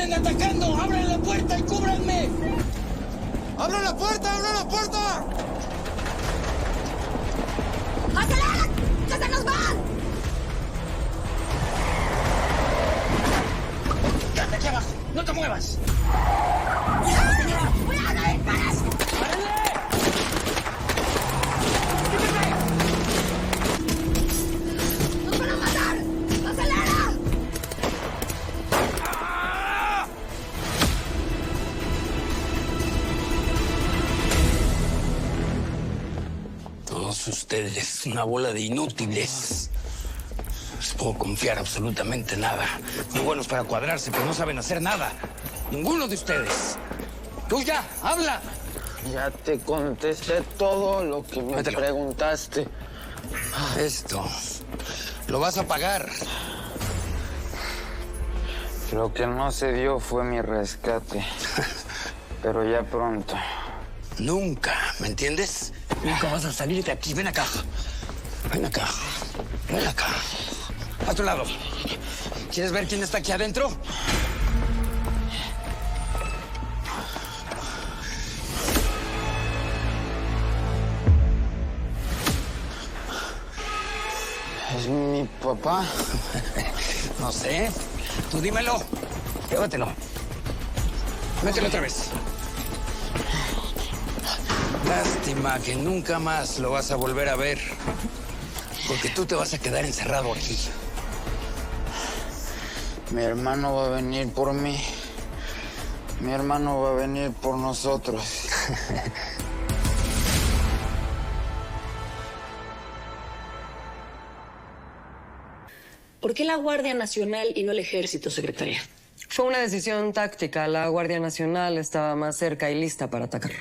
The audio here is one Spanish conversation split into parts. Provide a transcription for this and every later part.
vienen atacando! ¡Abran la puerta y cúbranme! ¡Abran la puerta! ¡Abran la puerta! ¡Acelera! ¡Que se nos van! ¡Quédate aquí abajo! ¡No te muevas! ¡Cuidado, no dispares! ¡Párenle! ¡Nos van a matar! ¡Acelera! Todos ustedes, una bola de inútiles. No les puedo confiar absolutamente nada. Muy buenos para cuadrarse, pero no saben hacer nada. Ninguno de ustedes. ¡Tú ya! ¡Habla! Ya te contesté todo lo que me Mételo. preguntaste. Esto lo vas a pagar. Lo que no se dio fue mi rescate. Pero ya pronto. Nunca, ¿me entiendes? Nunca vas a salir de aquí. Ven acá. Ven acá. Ven acá. A tu lado. ¿Quieres ver quién está aquí adentro? ¿Es mi papá? No sé. Tú dímelo. Llévatelo. Mételo otra vez. Lástima que nunca más lo vas a volver a ver. Porque tú te vas a quedar encerrado aquí. Mi hermano va a venir por mí. Mi hermano va a venir por nosotros. ¿Por qué la Guardia Nacional y no el Ejército, secretaria? Fue una decisión táctica. La Guardia Nacional estaba más cerca y lista para atacar.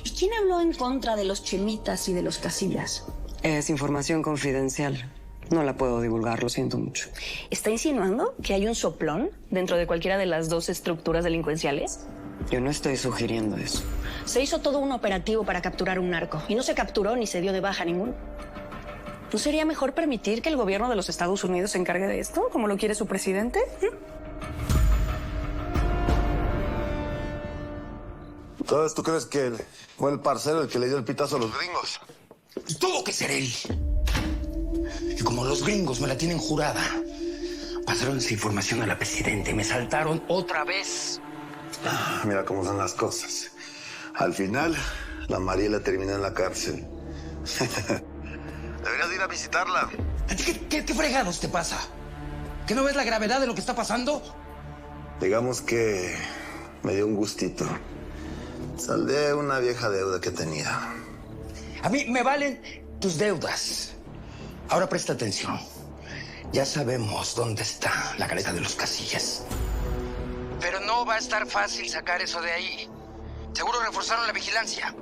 ¿Y quién habló en contra de los Chemitas y de los Casillas? Es información confidencial. No la puedo divulgar, lo siento mucho. ¿Está insinuando que hay un soplón dentro de cualquiera de las dos estructuras delincuenciales? Yo no estoy sugiriendo eso. Se hizo todo un operativo para capturar un narco y no se capturó ni se dio de baja ninguno. ¿No sería mejor permitir que el gobierno de los Estados Unidos se encargue de esto, como lo quiere su presidente? Entonces, ¿tú crees que fue el parcero el que le dio el pitazo a los gringos? Tuvo que ser él. Y como los gringos me la tienen jurada, pasaron esa información a la presidenta y me saltaron otra vez. Mira cómo son las cosas. Al final, la Mariela terminó en la cárcel. Deberías ir a visitarla. ¿Qué fregados te pasa? ¿Que no ves la gravedad de lo que está pasando? Digamos que me dio un gustito. Saldé una vieja deuda que tenía. A mí me valen tus deudas. Ahora presta atención. Ya sabemos dónde está la caleta de los Casillas. Pero no va a estar fácil sacar eso de ahí. Seguro reforzaron la vigilancia.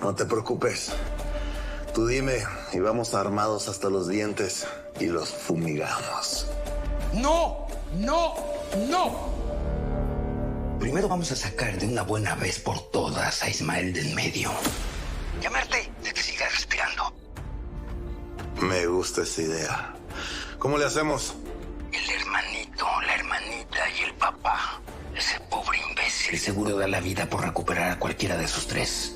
No te preocupes. Tú dime y vamos armados hasta los dientes y los fumigamos. ¡No! ¡No! ¡No! Primero vamos a sacar de una buena vez por todas a Ismael del medio. Llamarte de que siga respirando. Me gusta esa idea. ¿Cómo le hacemos? El hermanito, la hermanita y el papá. Ese pobre imbécil seguro da la vida por recuperar a cualquiera de esos tres.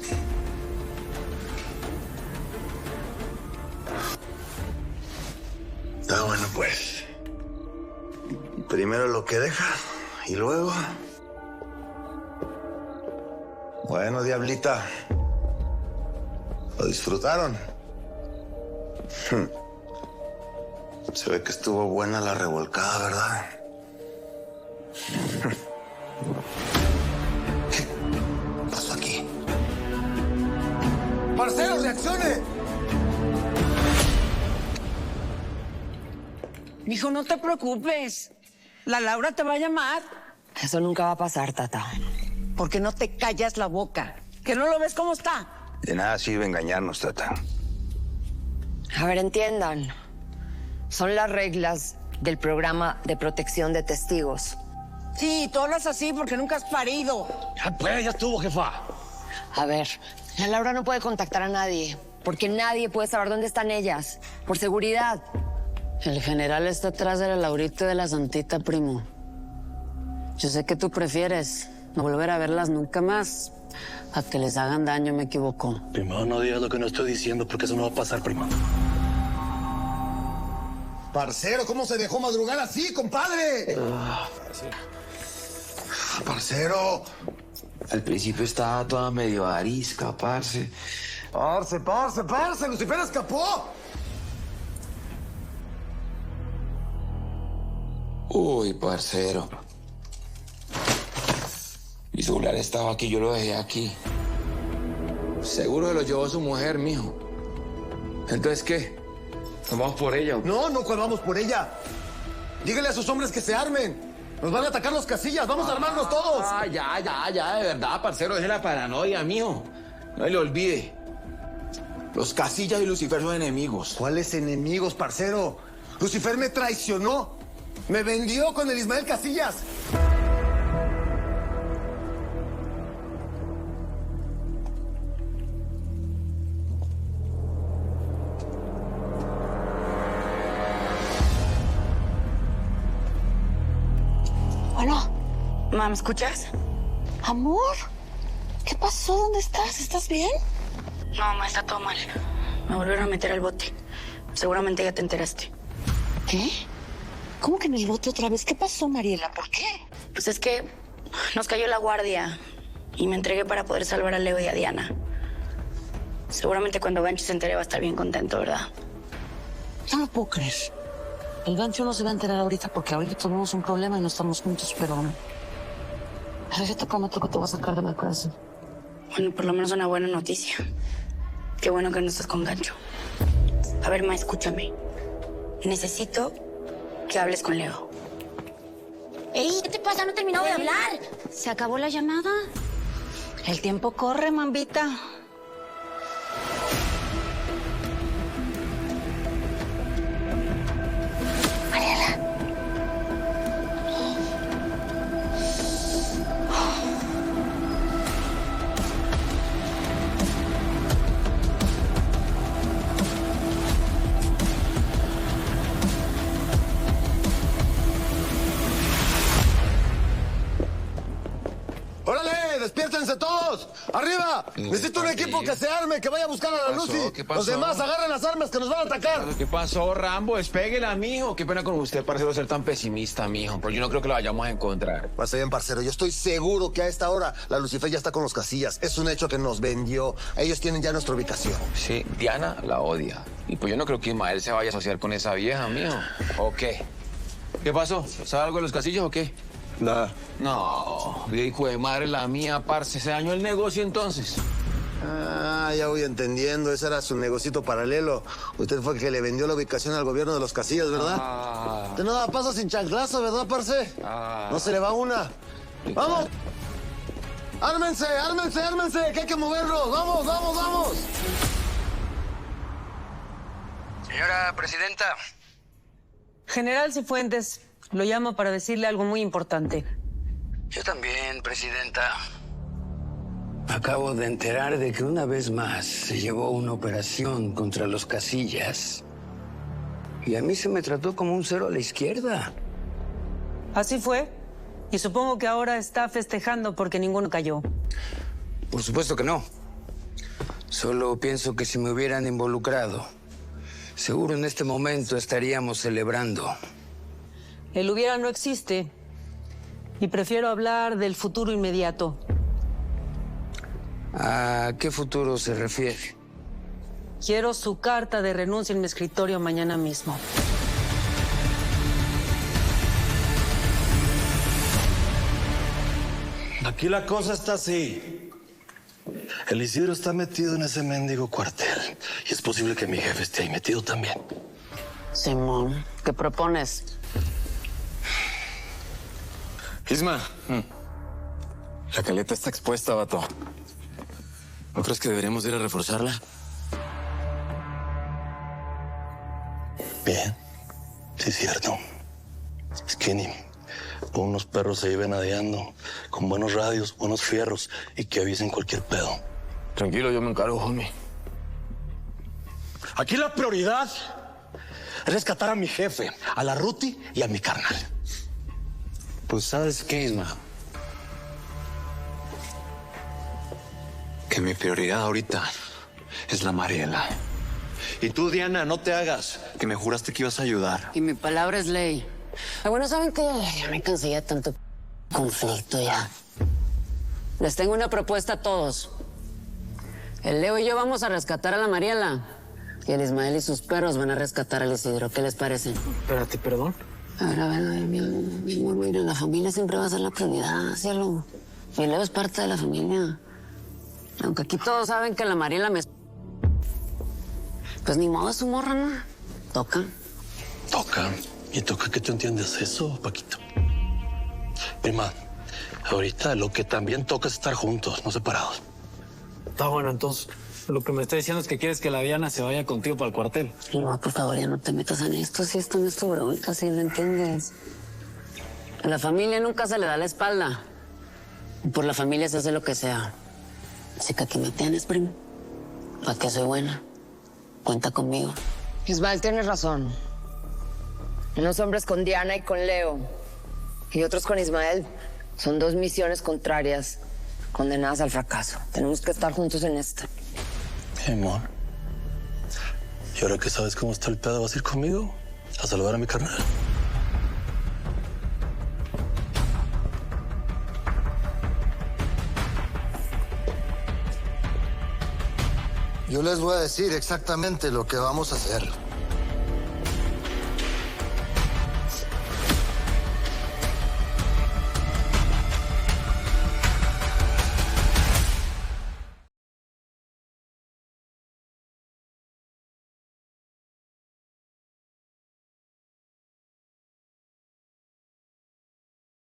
Está bueno, pues. Primero lo que deja y luego... Bueno, diablita. ¿Lo disfrutaron? Se ve que estuvo buena la revolcada, ¿verdad? ¿Qué pasó aquí? ¡Marcelo, reaccione! Mijo, no te preocupes. La Laura te va a llamar. Eso nunca va a pasar, Tata. ¿Por qué no te callas la boca? ¿Que no lo ves cómo está? De nada sirve engañarnos, Tata. A ver, entiendan. Son las reglas del programa de protección de testigos. Sí, tú hablas así porque nunca has parido. Ya estuvo, jefa. A ver, la Laura no puede contactar a nadie, porque nadie puede saber dónde están ellas, por seguridad. El general está atrás de la Laurita y de la Santita, primo. Yo sé que tú prefieres no volver a verlas nunca más a que les hagan daño, me equivoco. Primo, no digas lo que no estoy diciendo porque eso no va a pasar, primo. Parcero, ¿cómo se dejó madrugar así, compadre? Parcero. Al principio estaba toda medio arisca, parce. Parce, Lucifer escapó. Uy, parcero. Mi celular estaba aquí, yo lo dejé aquí. Seguro se lo llevó su mujer, mijo. Entonces, ¿qué? ¿Nos vamos por ella? No, ¿cuál vamos por ella? Dígale a sus hombres que se armen. Nos van a atacar los Casillas, vamos a armarnos todos. Ya, de verdad, parcero, deje la paranoia, mijo. No le olvide. Los Casillas y Lucifer son enemigos. ¿Cuáles enemigos, parcero? Lucifer me traicionó. Me vendió con el Ismael Casillas. Bueno, mamá, ¿me escuchas? Amor, ¿qué pasó? ¿Dónde estás? ¿Estás bien? No, mamá, está todo mal. Me volvieron a meter al bote. Seguramente ya te enteraste. ¿Qué? ¿Cómo que en el bote otra vez? ¿Qué pasó, Mariela? ¿Por qué? Pues es que nos cayó la guardia y me entregué para poder salvar a Leo y a Diana. Seguramente cuando Gancho se entere va a estar bien contento, ¿verdad? No lo puedo creer. El Gancho no se va a enterar ahorita porque ahorita tenemos un problema y no estamos juntos, pero yo te prometo que te voy a sacar de la cárcel. Bueno, por lo menos una buena noticia. Qué bueno que no estás con Gancho. A ver, ma, escúchame. Necesito que hables con Leo. ¡Ey! ¿Qué te pasa? No he terminado de hablar. ¿Se acabó la llamada? El tiempo corre, mambita. ¡Órale! ¡Despiértense todos! ¡Arriba! Necesito un equipo que se arme, que vaya a buscar a la Lucy. ¿Qué pasó? Los demás agarren las armas que nos van a atacar. ¿Qué pasó, Rambo? Despéguela, mijo. Qué pena con usted, parcero, ser tan pesimista, mijo. Pero yo no creo que lo vayamos a encontrar. Pase bien, parcero. Yo estoy seguro que a esta hora la Lucifer ya está con los Casillas. Es un hecho que nos vendió. Ellos tienen ya nuestra ubicación. Sí, Diana la odia. Y pues yo no creo que Ismael se vaya a asociar con esa vieja, mijo. ¿O qué? ¿Qué pasó? ¿Sabe algo de los Casillas o qué? Nada. No, hijo de madre la mía, parce. ¿Se dañó el negocio entonces? Ah, ya voy entendiendo. Ese era su negocito paralelo. Usted fue el que le vendió la ubicación al gobierno de los Casillas, ¿verdad? Usted no da paso sin chanclazo, ¿verdad, parce? No se le va una. ¡Vamos! ¡Ármense, que hay que moverlos! ¡Vamos! Señora presidenta. General Cifuentes, lo llamo para decirle algo muy importante. Yo también, presidenta. Acabo de enterar de que una vez más se llevó una operación contra los Casillas. Y a mí se me trató como un cero a la izquierda. Así fue. Y supongo que ahora está festejando porque ninguno cayó. Por supuesto que no. Solo pienso que si me hubieran involucrado, seguro en este momento estaríamos celebrando. El hubiera no existe. Y prefiero hablar del futuro inmediato. ¿A qué futuro se refiere? Quiero su carta de renuncia en mi escritorio mañana mismo. Aquí la cosa está así. El Isidro está metido en ese mendigo cuartel. Y es posible que mi jefe esté ahí metido también. Simón, ¿qué propones? Isma, la caleta está expuesta, vato. ¿No crees que deberíamos ir a reforzarla? Bien, sí es cierto. Skinny, pon unos perros ahí venadeando, con buenos radios, buenos fierros y que avisen cualquier pedo. Tranquilo, yo me encargo, homie. Aquí la prioridad es rescatar a mi jefe, a la Ruti y a mi carnal. Pues, ¿sabes qué, Isma? Que mi prioridad ahorita es la Mariela. Y tú, Diana, no te hagas, que me juraste que ibas a ayudar. Y mi palabra es ley. Bueno, ¿saben qué? Ya me cansé de tanto conflicto ya. Les tengo una propuesta a todos. El Leo y yo vamos a rescatar a la Mariela. Y el Ismael y sus perros van a rescatar al Isidro. ¿Qué les parece? Espérate, ¿perdón? A ver, mi amor, mira, la familia siempre va a ser la prioridad, cielo. Y el Leo es parte de la familia. Aunque aquí todos saben que la Mariela me... Pues ni modo, es su morra, ¿no? Toca. Toca. ¿Y toca que tú entiendes eso, Paquito? Prima, ahorita lo que también toca es estar juntos, no separados. Está bueno, entonces, lo que me está diciendo es que quieres que la Diana se vaya contigo para el cuartel. No, por favor, ya no te metas en esto. Si esto no es tu bronca, si lo entiendes. A la familia nunca se le da la espalda. Y por la familia se hace lo que sea. Así que aquí me tienes, primo. ¿Para qué soy buena? Cuenta conmigo. Ismael tiene razón. Unos hombres con Diana y con Leo y otros con Ismael son dos misiones contrarias condenadas al fracaso. Tenemos que estar juntos en esta. Mi amor. ¿Y ahora que sabes cómo está el pedo, vas a ir conmigo a salvar a mi carnal? Yo les voy a decir exactamente lo que vamos a hacer.